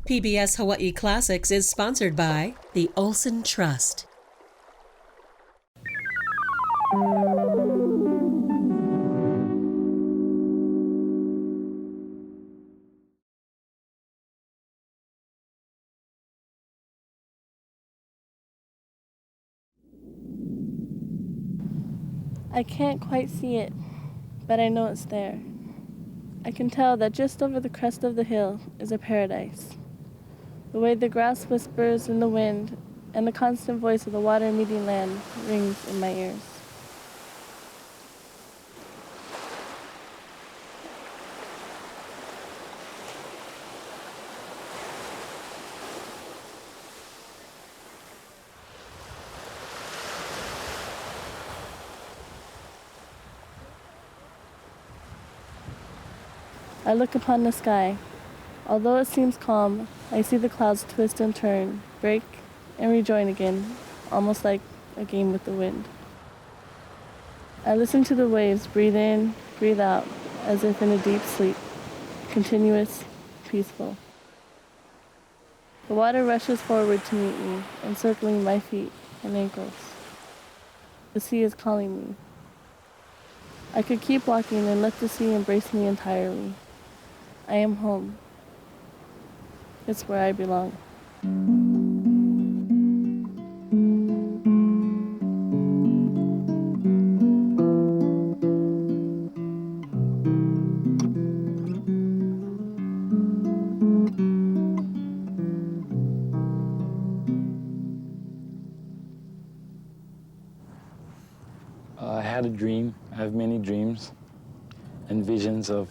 PBS Hawaiʻi Classics is sponsored by the Olson Trust. I can't quite see it, but I know it's there. I can tell that just over the crest of the hill is a paradise. The way the grass whispers in the wind and the constant voice of the water meeting land rings in my ears. I look upon the sky. Although it seems calm, I see the clouds twist and turn, break and rejoin again, almost like a game with the wind. I listen to the waves breathe in, breathe out, as if in a deep sleep, continuous, peaceful. The water rushes forward to meet me, encircling my feet and ankles. The sea is calling me. I could keep walking and let the sea embrace me entirely. I am home. It's where I belong. I had a dream. I have many dreams and visions of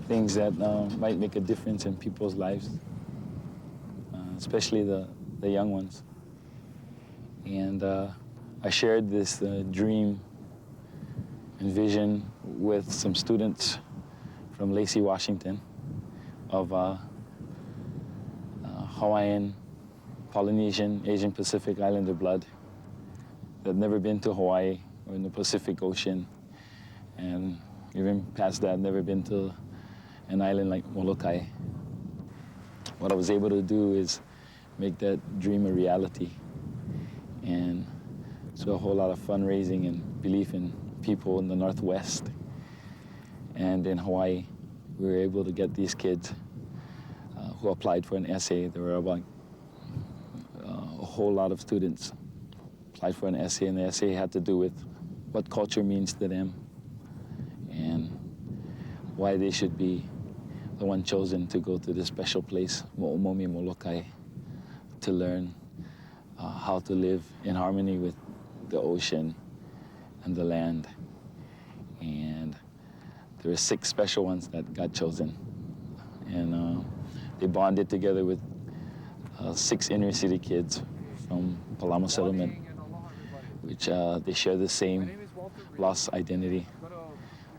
things that might make a difference in people's lives, especially the young ones. And I shared this dream and vision with some students from Lacey, Washington, of Hawaiian, Polynesian, Asian Pacific Islander blood that had never been to Hawaii or in the Pacific Ocean, and even past that, never been to an island like Molokaʻi. What I was able to do is make that dream a reality. And so a whole lot of fundraising and belief in people in the Northwest and in Hawaii. We were able to get these kids who applied for an essay. There were about a whole lot of students applied for an essay, and the essay had to do with what culture means to them and why they should be the one chosen to go to this special place, Moʻomomi Molokaʻi, to learn how to live in harmony with the ocean and the land. And there were 6 special ones that got chosen. And they bonded together with 6 inner city kids from Palama Settlement, which they share the same lost identity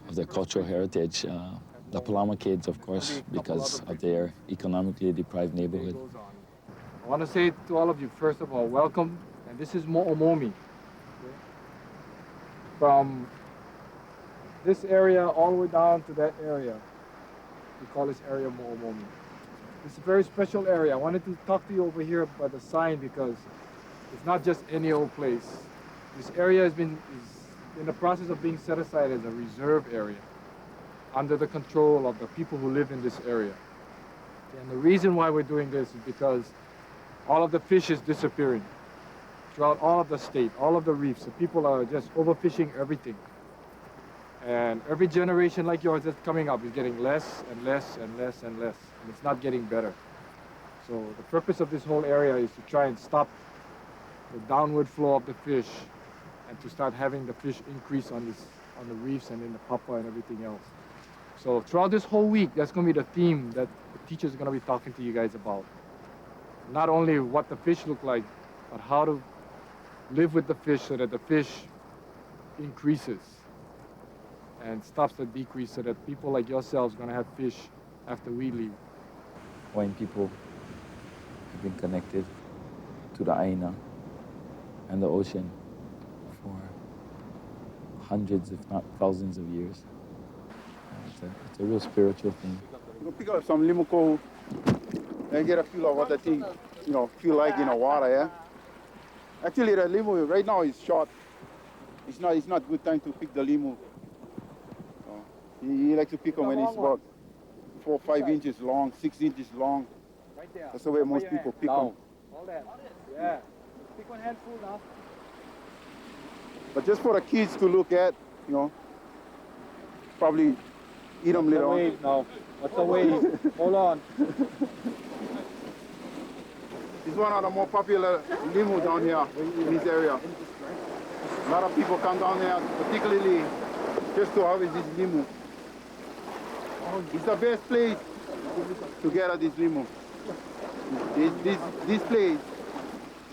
of their cultural heritage. The Palama kids, of course, because of their economically deprived neighborhood. I want to say to all of you, first of all, welcome. And this is Moʻomomi. Okay? From this area all the way down to that area, we call this area Moʻomomi. It's a very special area. I wanted to talk to you over here by the sign because it's not just any old place. This area is in the process of being set aside as a reserve area under the control of the people who live in this area. And the reason why we're doing this is because all of the fish is disappearing throughout all of the state, all of the reefs. The people are just overfishing everything. And every generation like yours that's coming up is getting less and less and less and less, and it's not getting better. So the purpose of this whole area is to try and stop the downward flow of the fish and to start having the fish increase on the reefs and in the papa and everything else. So throughout this whole week, that's going to be the theme that the teachers are going to be talking to you guys about. Not only what the fish look like, but how to live with the fish so that the fish increases and stops the decrease so that people like yourselves are going to have fish after we leave. Hawaiian people have been connected to the Aina and the ocean for hundreds, if not thousands of years. It's a real spiritual thing. We'll pick up some limoko and get a feel of what the thing, feel like in the water, yeah? Actually, the limu right now is short. It's not good time to pick the limu. You like to pick them when it's about 4 or 5 inches long, 6 inches long. Right there. That's the way most people pick them. All that. Yeah. Pick one handful now. But just for the kids to look at, probably eat them later on. Wave now. What's the wave? Hold on. It's one of the more popular limu down here in this area. A lot of people come down here, particularly just to harvest this limu. It's the best place to get at this limu. This place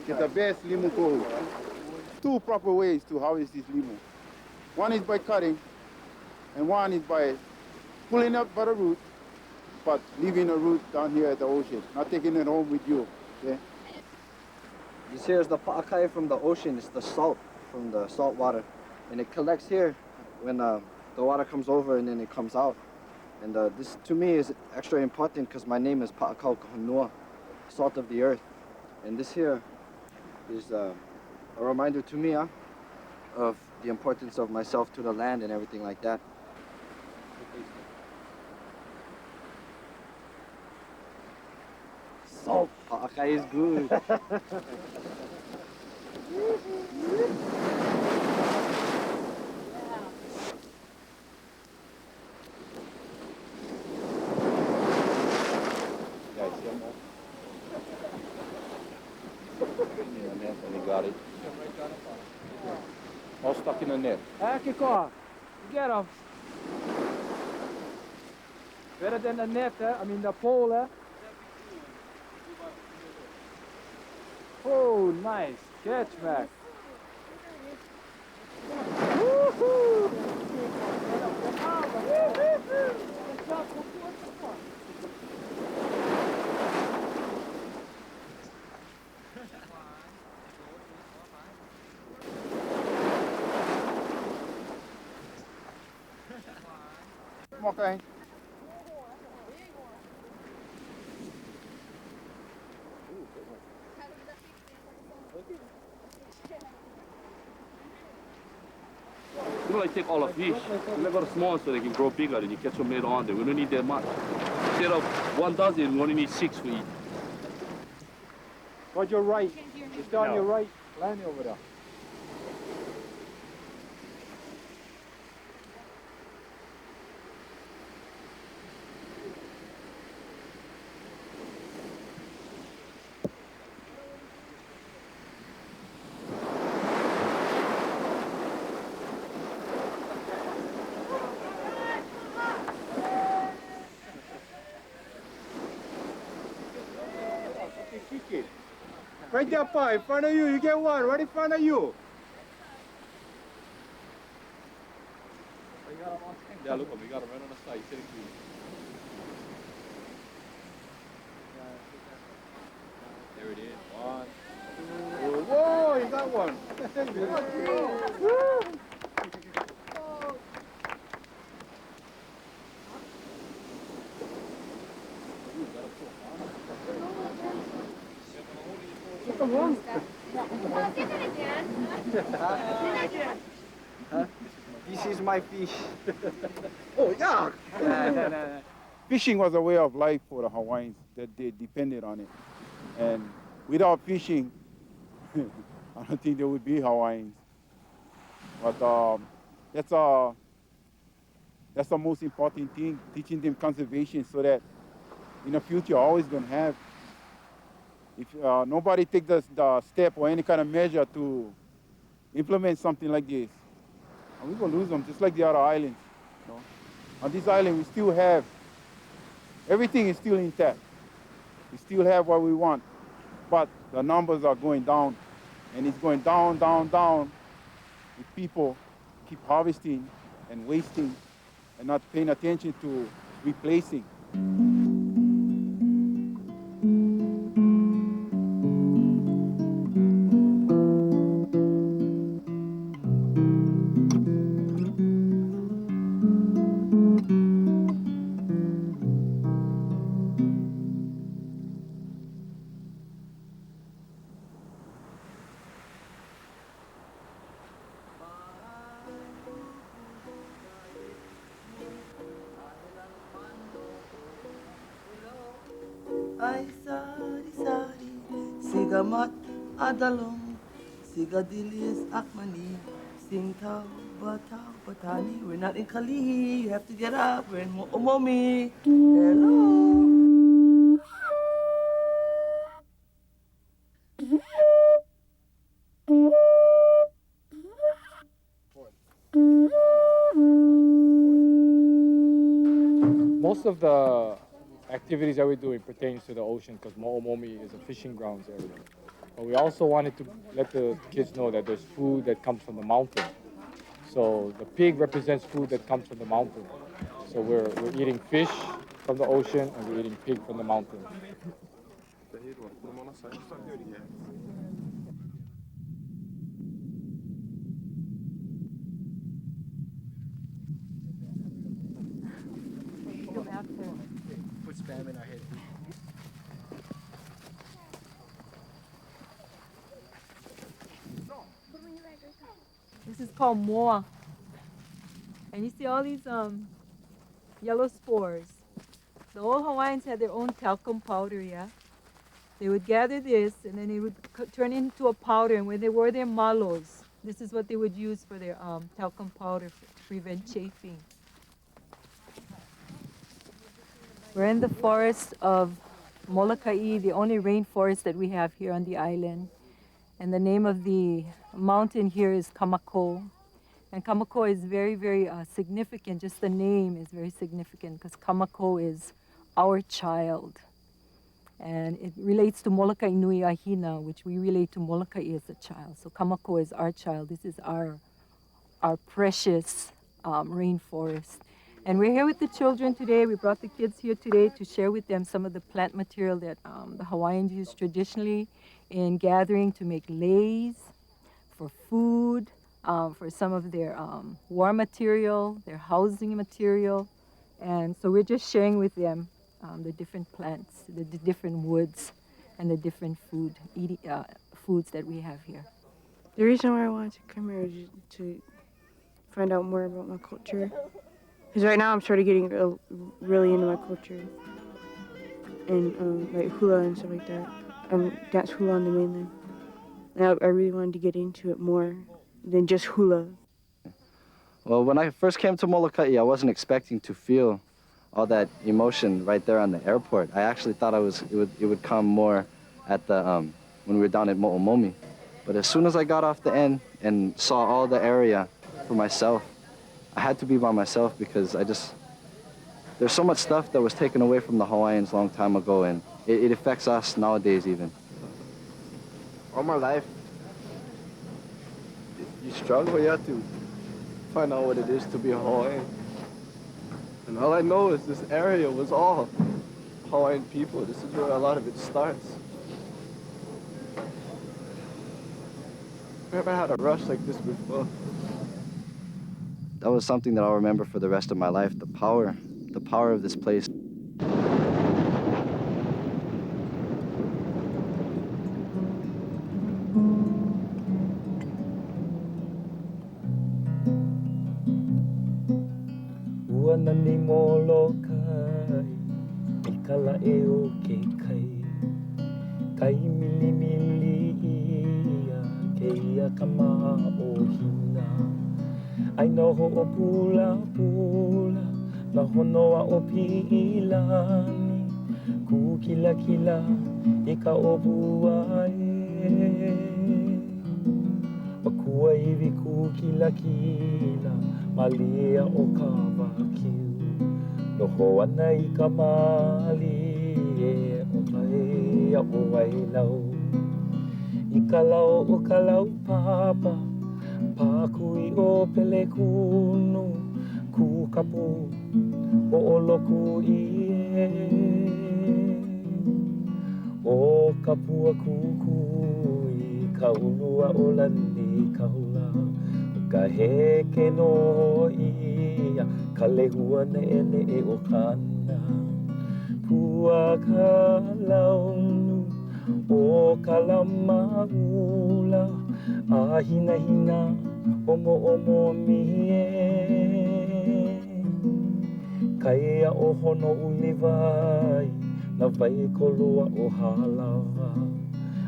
is the best limu coal. Two proper ways to harvest this limu. One is by cutting, and one is by pulling up by the root, but leaving the root down here at the ocean, not taking it home with you. Okay? This here is the pa'akai from the ocean. It's the salt from the salt water, and it collects here when the water comes over and then it comes out. And this to me is extra important because my name is Pa'akau Kahunua, salt of the earth. And this here is a reminder to me of the importance of myself to the land and everything like that. Salt. Pa'akai is good. Got it. All stuck in the net. Kiko, you get him. Better than the net, I mean the pole, Oh, nice catch, Mac. Woohoo! Okay. You know, like take all the fish. You make it small so they can grow bigger and you catch them later on. We don't need that much. Instead of 1 dozen, we only need 6 for each. Towards your right. It's down your right. Landing over there. Right there, Pa, in front of you. You get one right in front of you. Yeah, look, we got him right on the side. Sitting to you. There it is. 1. Whoa, you got one. This is my fish. Oh, yeah. Fishing was a way of life for the Hawaiians, that they depended on it. And without fishing, I don't think there would be Hawaiians. But that's the most important thing, teaching them conservation so that in the future, always going to have. If nobody takes the step or any kind of measure to implement something like this, we're going to lose them just like the other islands. On this island, we still have, everything is still intact. We still have what we want, but the numbers are going down, and it's going down, down, down. If people keep harvesting and wasting and not paying attention to replacing. Sigamat Adalong, Sigadilis Akmani, Singtao Batao Batani. We're not in Kalihi, you have to get up. We're in Moʻomomi. Hello. Most of the activities that we're doing pertains to the ocean because Moʻomomi is a fishing grounds area. But we also wanted to let the kids know that there's food that comes from the mountain. So the pig represents food that comes from the mountain. So we're eating fish from the ocean and we're eating pig from the mountain. Put spam in our head. This is called moa. And you see all these yellow spores. The old Hawaiians had their own talcum powder, yeah? They would gather this and then it would turn into a powder, and when they wore their malos, this is what they would use for their talcum powder to prevent chafing. We're in the forest of Molokaʻi, the only rainforest that we have here on the island. And the name of the mountain here is Kamako. And Kamako is very, very significant. Just the name is very significant because Kamako is our child. And it relates to Molokaʻi Nui Ahina, which we relate to Molokaʻi as a child. So Kamako is our child. This is our precious rainforest. And we're here with the children today. We brought the kids here today to share with them some of the plant material that the Hawaiians use traditionally in gathering to make leis, for food, for some of their war material, their housing material. And so we're just sharing with them the different plants, the different woods, and the different foods that we have here. The reason why I wanted to come here is to find out more about my culture. Because right now I'm starting getting really into my culture. And like hula and stuff like that. Dance hula on the mainland. And I really wanted to get into it more than just hula. Well, when I first came to Molokaʻi, I wasn't expecting to feel all that emotion right there on the airport. I actually thought it would come more at the when we were down at Moʻomomi. But as soon as I got off the end and saw all the area for myself, I had to be by myself because there's so much stuff that was taken away from the Hawaiians a long time ago, and it affects us nowadays even. All my life, you struggle, you have to find out what it is to be a Hawaiian. And all I know is this area was all Hawaiian people. This is where a lot of it starts. Never had a rush like this before. That was something that I'll remember for the rest of my life, the power of this place. Uanani Molokaʻi, I kala e o ke kai. Kai mili mili ia, ke ia ka maʻohina. Ai no ho pula pula, na honoa o piʻilani. Ku kila kila I ka obua e. Makua iwi ku kila kila, malia o ka wakiu. Noho ana I ka mali e o mai a o wailau. I ka lau o ka lau papa, Pakui o pele kunu, ku kapu o oloku ie. O kapua kukui, ka ulua o landi kaula. Ka heke no ia, ka lehua ne e o kana. Pua ka launu, o ka lama ula, a hina hina, o Moʻomomi e. Kaia o hono uliwai, na vai kolua o halawa.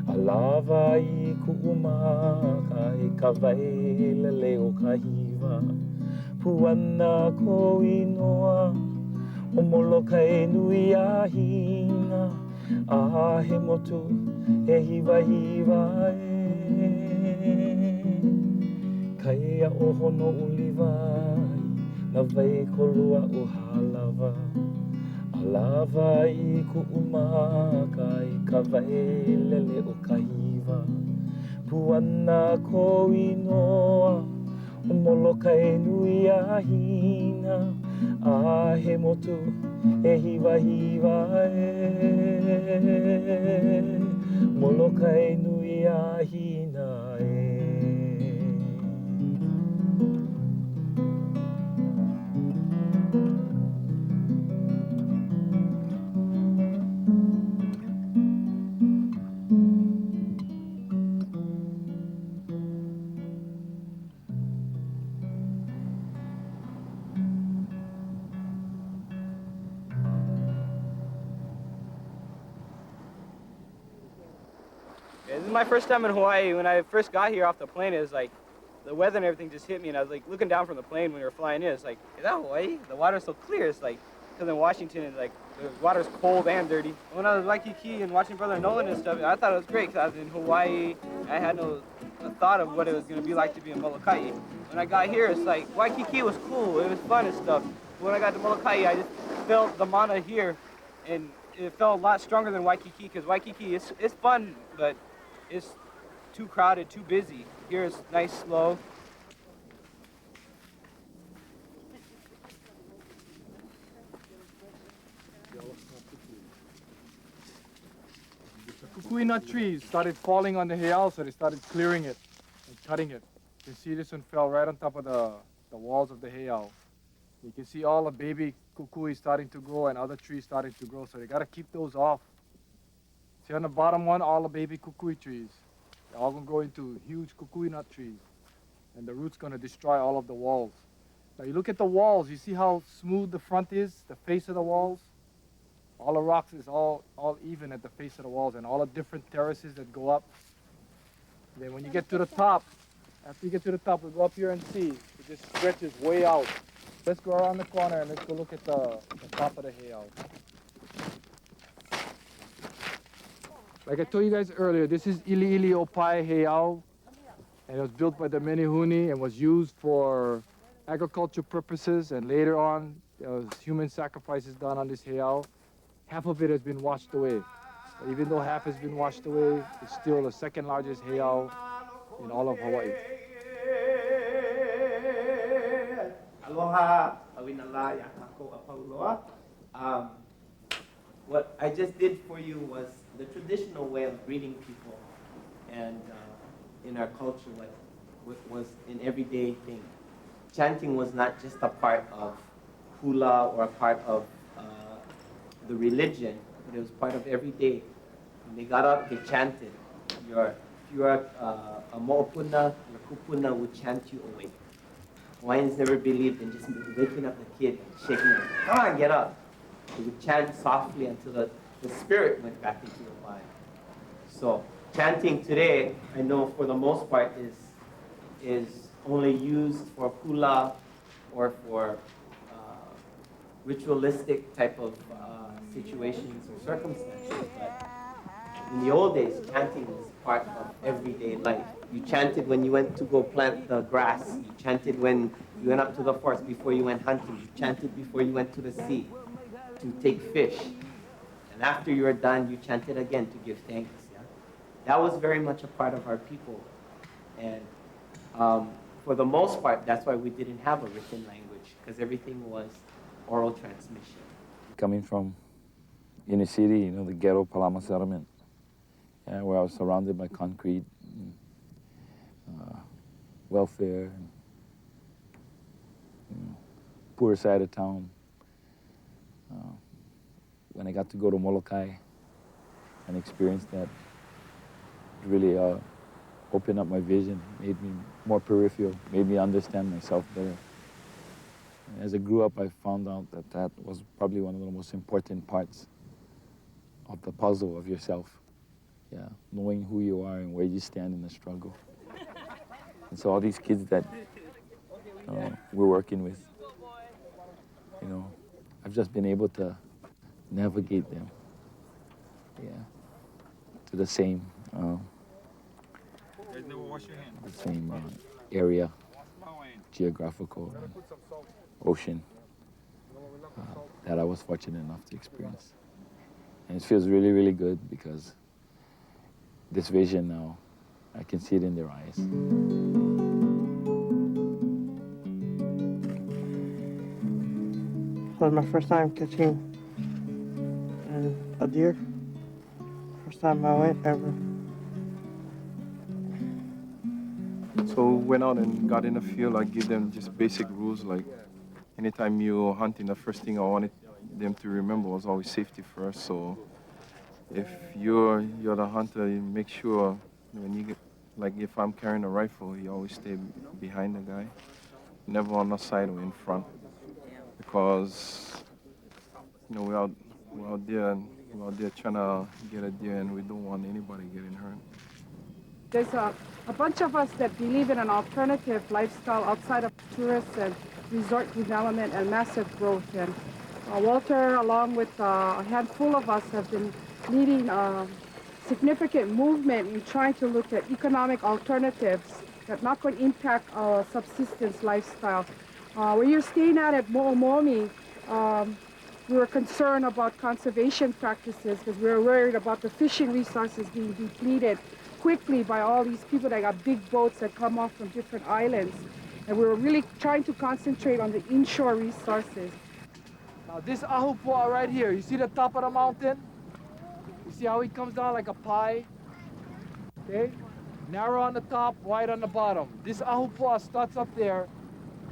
Lava I ku'umaka ka wailele o ka hiwa Puana ko inoa o Molokaʻi nui a hina A he motu e hiwa hiwa Kaia o hono uliwai na wai kolua o halawa Lava I ku'umaka ka wailele o ka hiwa Puana ko inoa o Molokaʻi nui a hina A he motu e hiwa hiwa Molokaʻi nui a hina Yeah, this is my first time in Hawaii. When I first got here off the plane, it was like the weather and everything just hit me, and I was like looking down from the plane when we were flying in. It's like, is that Hawaii? The water's so clear. It's like, because in Washington, it's like the water's cold and dirty. When I was Waikiki and watching Brother Noland and stuff, I thought it was great because I was in Hawaii. I had no thought of what it was going to be like to be in Molokaʻi. When I got here, it's like Waikiki was cool. It was fun and stuff. But when I got to Molokaʻi, I just felt the mana here, and it felt a lot stronger than Waikiki because Waikiki it's fun, but it's too crowded, too busy. Here it's nice, slow. The kukui nut trees started falling on the heiau, so they started clearing it and cutting it. You can see this one fell right on top of the walls of the heiau. You can see all the baby kukui starting to grow and other trees starting to grow, so they got to keep those off. See on the bottom one, all the baby kukui trees. They're all going to grow into huge kukui nut trees. And the root's going to destroy all of the walls. Now you look at the walls, you see how smooth the front is, the face of the walls? All the rocks is all even at the face of the walls and all the different terraces that go up. Then when you get to the top, after you get to the top, we'll go up here and see. It just stretches way out. Let's go around the corner and let's go look at the top of the heiau. Like I told you guys earlier, this is Iliʻili Opai Heiau, and it was built by the Menehune and was used for agriculture purposes, and later on there was human sacrifices done on this heiau. Half of it has been washed away. But even though half has been washed away, it's still the second largest heiau in all of Hawaii. Aloha, awinala, yakako, apauloa. What I just did for you was the traditional way of greeting people, and in our culture, what was an everyday thing. Chanting was not just a part of hula or a part of the religion, but it was part of every day. When they got up, they chanted. If you are a mo'opuna, your kupuna would chant you awake. Hawaiians never believed in just waking up the kid and shaking him. Come on, get up. They would chant softly until the spirit went back into the body. So chanting today, I know for the most part, is only used for hula or for ritualistic type of situations or circumstances. But in the old days, chanting was part of everyday life. You chanted when you went to go plant the grass. You chanted when you went up to the forest before you went hunting. You chanted before you went to the sea to take fish. And after you were done, you chanted again to give thanks. Yeah? That was very much a part of our people. And for the most part, that's why we didn't have a written language, because everything was oral transmission. Coming from inner city, the ghetto Palama settlement, where I was surrounded by concrete, and, welfare, and, poor side of town. When I got to go to Molokaʻi and experience that, it really opened up my vision, made me more peripheral, made me understand myself better. As I grew up, I found out that was probably one of the most important parts of the puzzle of yourself. Yeah, knowing who you are and where you stand in the struggle. And so all these kids that we're working with, you know, I've just been able to navigate them, yeah, to the same, area, geographical ocean that I was fortunate enough to experience. And it feels really, really good because this vision now, I can see it in their eyes. That was my first time catching a deer. First time I went ever. So went out and got in the field. I give them just basic rules, like anytime you're hunting, the first thing I wanted them to remember was always safety first. So if you're the hunter, you make sure when you get, like if I'm carrying a rifle, you always stay behind the guy, never on the side or in front, because you know we're out there trying to get a deer, and we don't want anybody getting hurt. There's a bunch of us that believe in an alternative lifestyle outside of tourists and resort development and massive growth. And Walter, along with a handful of us, have been leading a significant movement in trying to look at economic alternatives that not going to impact our subsistence lifestyle. Where you're staying at Moʻomomi, we were concerned about conservation practices because we were worried about the fishing resources being depleted quickly by all these people that got big boats that come off from different islands. And we were really trying to concentrate on the inshore resources. Now this ahupua'a right here, you see the top of the mountain? You see how it comes down like a pie? Okay? Narrow on the top, wide on the bottom. This ahupua'a starts up there,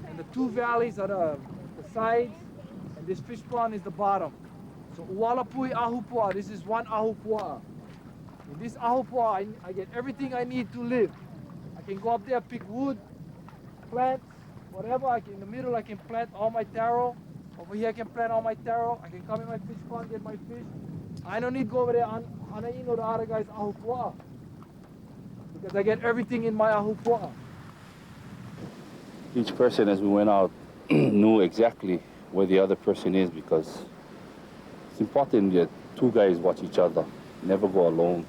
and the two valleys are the sides, and this fish pond is the bottom. So Ualapui ahupua'a, this is one ahupua'a. In this ahupua'a, I get everything I need to live. I can go up there, pick wood, plants, whatever. In the middle, I can plant all my taro. Over here, I can plant all my taro. I can come in my fish pond, get my fish. I don't need to go over there on the other guy's ahupua'a, because I get everything in my ahupua'a. Each person, as we went out, knew exactly where the other person is, because it's important that two guys watch each other, never go alone.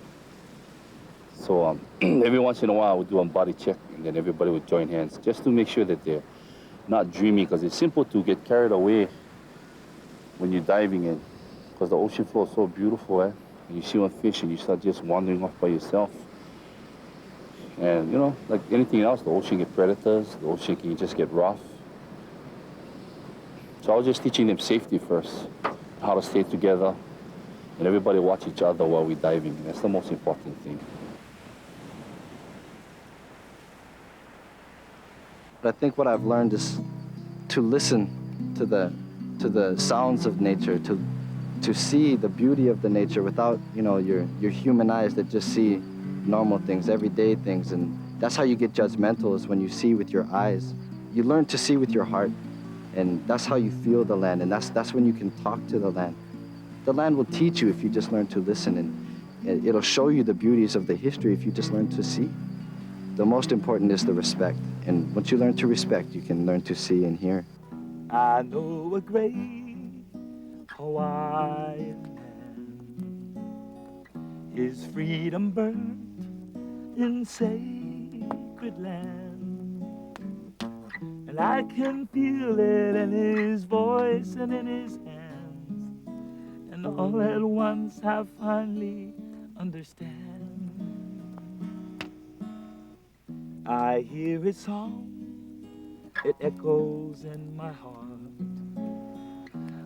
So every once in a while, we'd do a body check, and then everybody would join hands just to make sure that they're not dreaming, because it's simple to get carried away when you're diving in, because the ocean floor is so beautiful, and you see one fish and you start just wandering off by yourself. And you know, like anything else, the ocean get predators, the ocean can just get rough. So I was just teaching them safety first, how to stay together, and everybody watch each other while we're diving. And that's the most important thing. But I think what I've learned is to listen to the sounds of nature, to see the beauty of the nature without, you know, your human eyes that just see normal things, everyday things. And that's how you get judgmental, is when you see with your eyes. You learn to see with your heart, and that's how you feel the land, and that's when you can talk to the land. The land will teach you if you just learn to listen, and it'll show you the beauties of the history if you just learn to see. The most important is the respect, and once you learn to respect, you can learn to see and hear. I know a great Hawaiian man, his freedom burnt in sacred land, and I can feel it in his voice and in his hands, and all at once I finally understand. I hear his song, it echoes in my heart.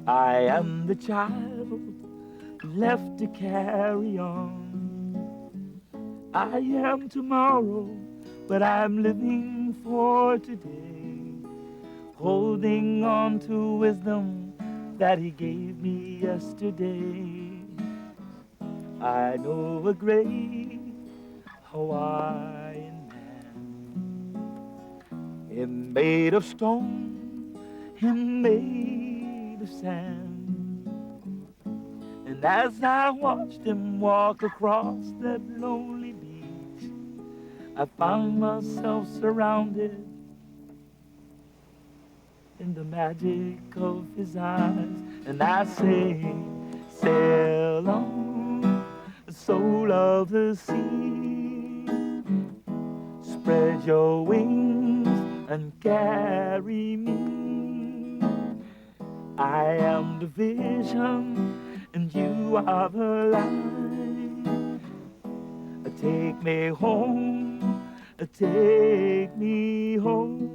I am the child left to carry on. I am tomorrow, but I'm living for today, holding on to wisdom that he gave me yesterday. I know a great Hawaiian man, him made of stone, him made of sand, And as I watched him walk across that lonely beach, I found myself surrounded in the magic of his eyes. And I say, sail on, soul of the sea, spread your wings and carry me. I am the vision and you are the light. Take me home, take me home.